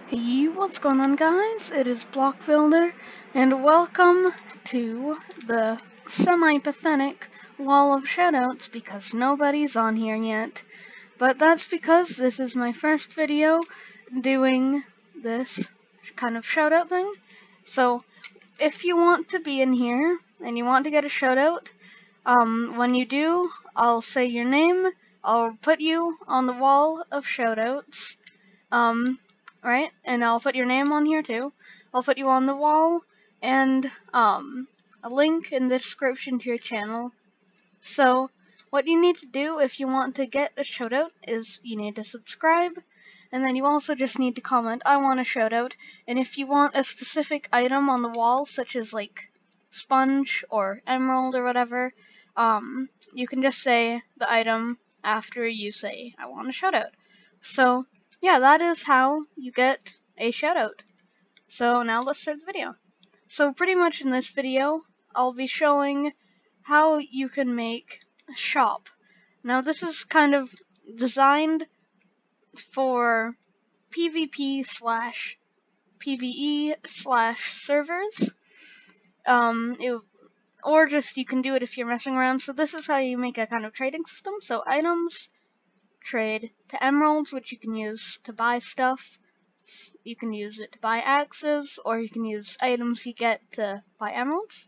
Hey, what's going on, guys? It is Block Builder, and welcome to the semi-pathetic wall of shoutouts because nobody's on here yet. But that's because this is my first video doing this kind of shoutout thing. So, if you want to be in here and you want to get a shoutout, when you do, I'll say your name. I'll put you on the wall of shoutouts. Right? And I'll put your name on here too. I'll put you on the wall, and a link in the description to your channel. So, what you need to do if you want to get a shoutout is you need to subscribe, and then you also just need to comment, I want a shoutout, and if you want a specific item on the wall, such as like sponge or emerald or whatever, you can just say the item after you say, I want a shoutout. So, yeah, that is how you get a shoutout. So now let's start the video. So pretty much in this video, I'll be showing how you can make a shop. Now this is kind of designed for PvP / PvE / servers. Or just you can do it if you're messing around. So this is how you make a kind of trading system. So items, trade to emeralds, which you can use to buy stuff. You can use it to buy axes, or you can use items you get to buy emeralds.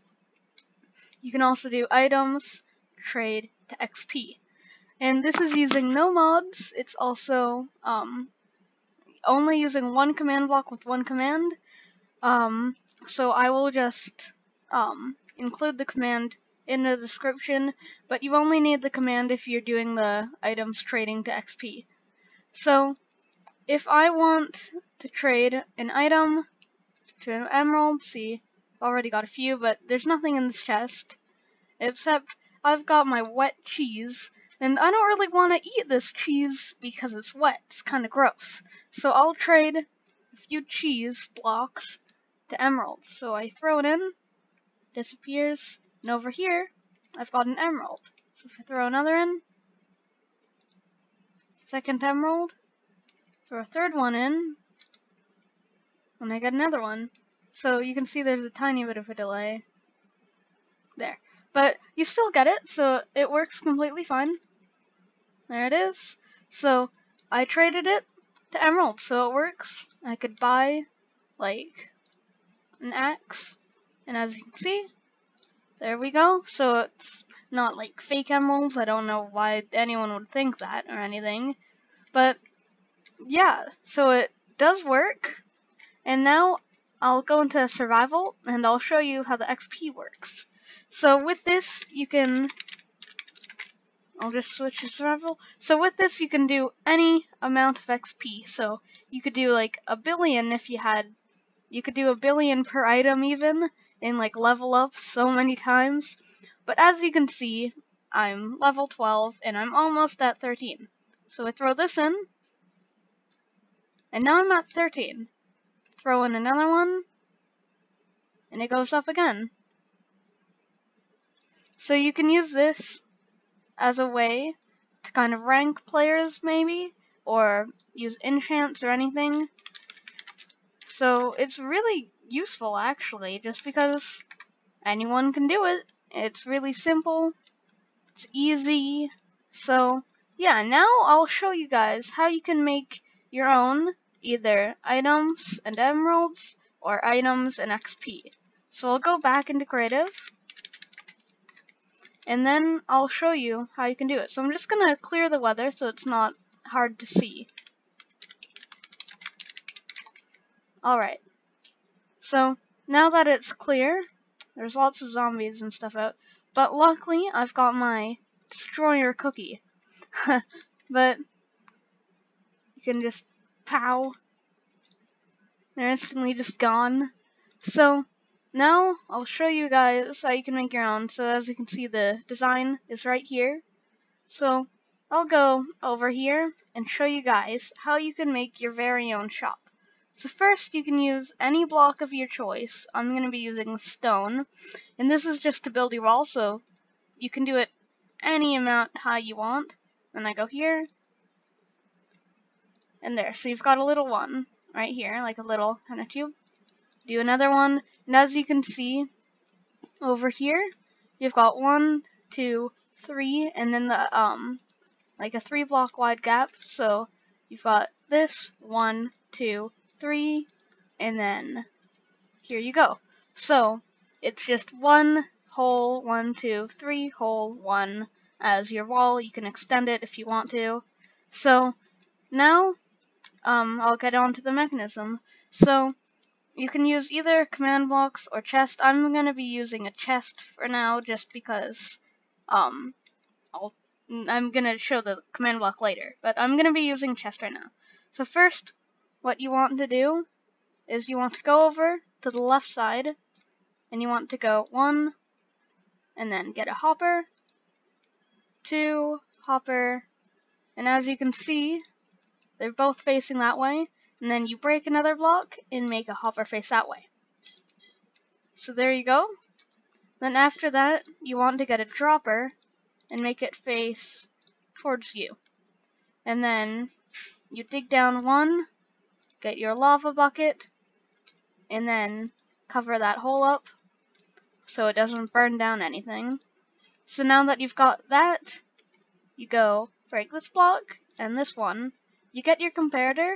You can also do items, trade to XP. And this is using no mods. It's also only using one command block with one command. So I will just include the command in the description, but you only need the command if you're doing the items trading to XP. So, if I want to trade an item to an emerald, see, I've already got a few, but there's nothing in this chest, except I've got my wet cheese, and I don't really want to eat this cheese because it's wet, it's kind of gross. So I'll trade a few cheese blocks to emeralds. So I throw it in, disappears, and over here, I've got an emerald. So if I throw another in, second emerald, throw a third one in, and I get another one. So you can see there's a tiny bit of a delay there. But you still get it, so it works completely fine. There it is. So I traded it to emerald, so it works. I could buy, like, an axe, and as you can see, there we go. So it's not like fake emeralds. I don't know why anyone would think that or anything. But yeah, so it does work. And now I'll go into survival and I'll show you how the XP works. So with this you can, I'll just switch to survival. So with this you can do any amount of XP. So you could do like 1 billion if you had, you could do 1 billion per item even, and like level up so many times. But as you can see, I'm level 12 and I'm almost at 13. So I throw this in, and now I'm at 13. Throw in another one, and it goes up again. So you can use this as a way to kind of rank players maybe, or use enchants or anything. So it's really useful actually, just because anyone can do it. It's really simple, it's easy. So yeah, now I'll show you guys how you can make your own either items and emeralds or items and XP. So I'll go back into creative, and then I'll show you how you can do it. So I'm just gonna clear the weather so it's not hard to see. Alright, so now that it's clear, there's lots of zombies and stuff out, but luckily I've got my destroyer cookie. But you can just pow, they're instantly just gone. So now I'll show you guys how you can make your own. So as you can see, the design is right here. So I'll go over here and show you guys how you can make your very own shop. So first you can use any block of your choice. I'm going to be using stone, and this is just to build your wall, so you can do it any amount high you want. And I go here, and there, so you've got a little one. right here, like a little kind of tube. Do another one, and as you can see over here, you've got 1, 2, 3, and then the like a 3-block wide gap. So you've got this 1, 2, 3, and then here you go. So it's just 1 hole, 1, 2, 3 hole, 1 as your wall. You can extend it if you want to. So now I'll get on to the mechanism. So you can use either command blocks or chest. I'm going to be using a chest for now just because I'm going to show the command block later, but I'm going to be using chest right now. So first, what you want to do is you want to go over to the left side, and you want to go 1, and then get a hopper, 2, hopper, and as you can see, they're both facing that way, and then you break another block and make a hopper face that way. So there you go. Then after that, you want to get a dropper and make it face towards you. And then you dig down 1, get your lava bucket, and then cover that hole up so it doesn't burn down anything. So now that you've got that, you go break this block and this one. You get your comparator,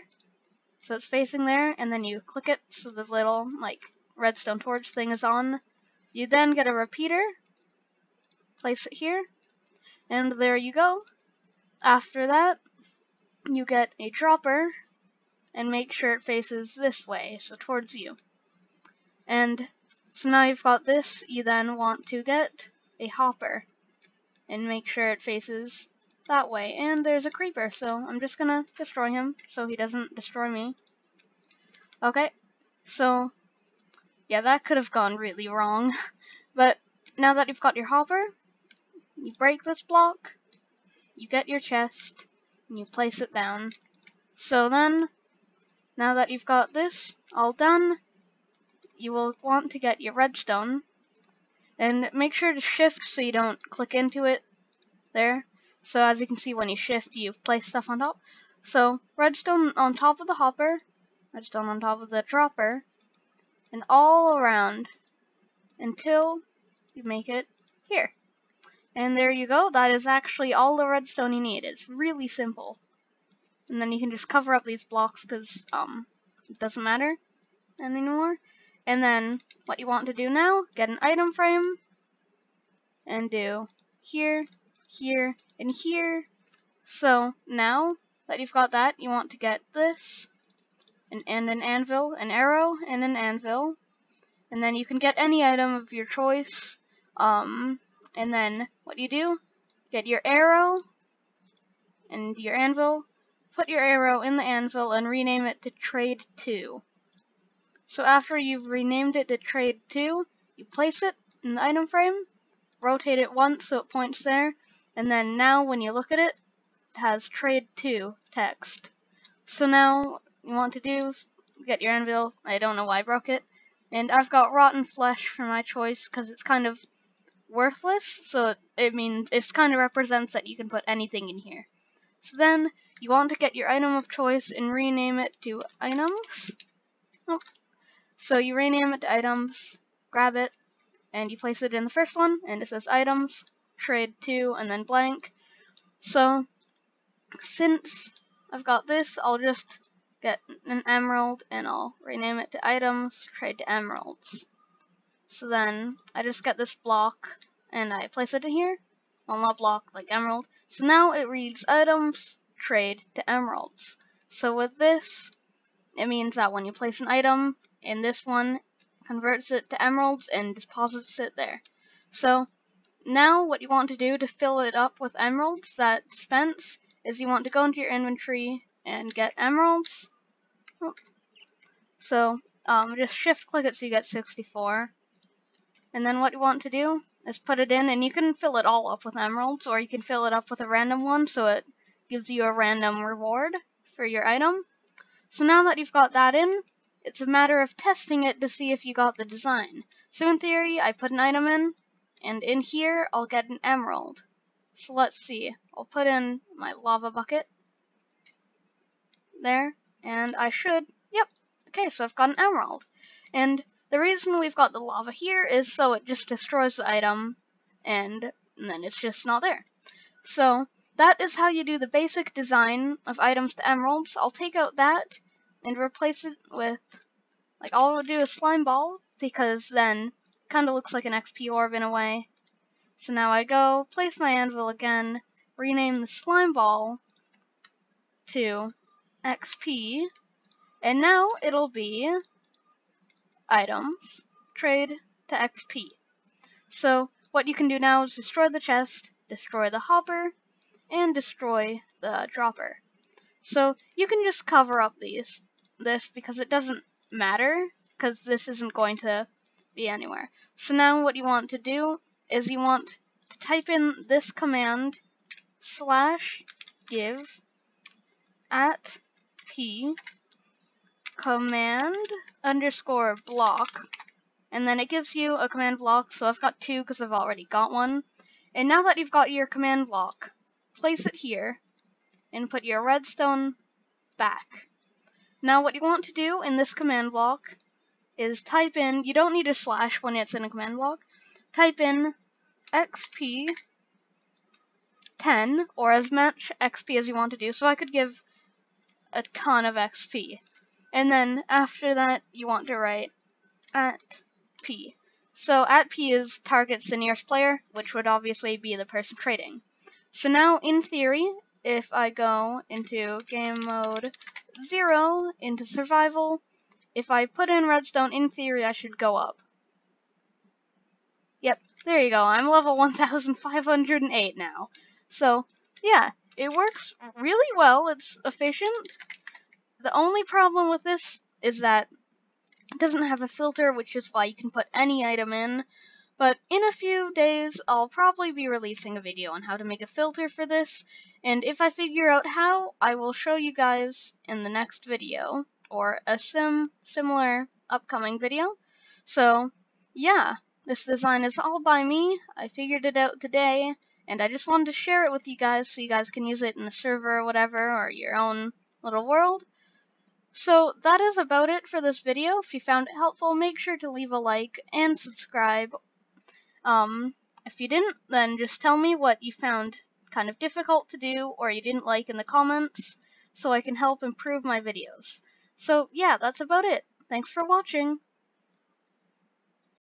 so it's facing there, and then you click it so the little like redstone torch thing is on. You then get a repeater, place it here, and there you go. After that, you get a dropper, and make sure it faces this way, so towards you. And so now you've got this, you then want to get a hopper, and make sure it faces that way. And there's a creeper, so I'm just gonna destroy him, so he doesn't destroy me. Okay, so yeah, that could have gone really wrong. But now that you've got your hopper, you break this block, you get your chest, and you place it down. So then, now that you've got this all done, you will want to get your redstone, and make sure to shift so you don't click into it there. So as you can see, when you shift, you place stuff on top. So redstone on top of the hopper, redstone on top of the dropper, and all around until you make it here. And there you go. That is actually all the redstone you need. It's really simple. And then you can just cover up these blocks because it doesn't matter anymore. And then what you want to do now, get an item frame and do here, here, and here. So now that you've got that, you want to get this and an anvil, an arrow, and an anvil. And then you can get any item of your choice. And then what you do, get your arrow and your anvil, put your arrow in the anvil and rename it to Trade 2. So after you've renamed it to Trade 2, you place it in the item frame, rotate it once so it points there, and then now when you look at it, it has Trade 2 text. So now you want to do, get your anvil. I don't know why I broke it. And I've got rotten flesh for my choice because it's kind of worthless, so it means it kind of represents that you can put anything in here. So then you want to get your item of choice and rename it to items. Oh. So you rename it to items, grab it, and you place it in the first one, and it says items, trade 2, and then blank. So since I've got this, I'll just get an emerald and I'll rename it to items, trade to emeralds. So then I just get this block and I place it in here. Well, not block, like emerald. So now it reads items, trade to emeralds. So with this, it means that when you place an item in this one, converts it to emeralds and deposits it there. So now what you want to do to fill it up with emeralds that dispense is you want to go into your inventory and get emeralds. So just shift click it so you get 64. And then what you want to do is put it in, and you can fill it all up with emeralds, or you can fill it up with a random one so it gives you a random reward for your item. So now that you've got that in, it's a matter of testing it to see if you got the design. So in theory, I put an item in, and in here, I'll get an emerald. So let's see. I'll put in my lava bucket there, and I should Yep. Okay, so I've got an emerald. And the reason we've got the lava here is so it just destroys the item, and then it's just not there. So that is how you do the basic design of items to emeralds. I'll take out that and replace it with, like, all I'll do is slime ball, because then it kind of looks like an XP orb in a way. So now I go, place my anvil again, rename the slime ball to XP, and now it'll be items, trade to XP. So what you can do now is destroy the chest, destroy the hopper, and destroy the dropper. So you can just cover up this because it doesn't matter, because this isn't going to be anywhere. So now what you want to do is you want to type in this command /give at p command _block, and then it gives you a command block. So I've got 2 because I've already got one. And now that you've got your command block, place it here and put your redstone back. Now what you want to do in this command block is type in, you don't need a slash when it's in a command block, type in XP 10 or as much XP as you want to do. So I could give a ton of XP. And then after that you want to write at P. So at P is targets the nearest player, which would obviously be the person trading. So now in theory, if I go into game mode 0, into survival, if I put in redstone, in theory I should go up. Yep, there you go, I'm level 1508 now. So yeah, it works really well, it's efficient. The only problem with this is that it doesn't have a filter, which is why you can put any item in. But in a few days, I'll probably be releasing a video on how to make a filter for this, and if I figure out how, I will show you guys in the next video, or a similar upcoming video. So, yeah, this design is all by me. I figured it out today, and I just wanted to share it with you guys so you guys can use it in the server or whatever, or your own little world. So that is about it for this video. If you found it helpful, make sure to leave a like and subscribe. If you didn't, then just tell me what you found kind of difficult to do or you didn't like in the comments so I can help improve my videos. So yeah, that's about it. Thanks for watching.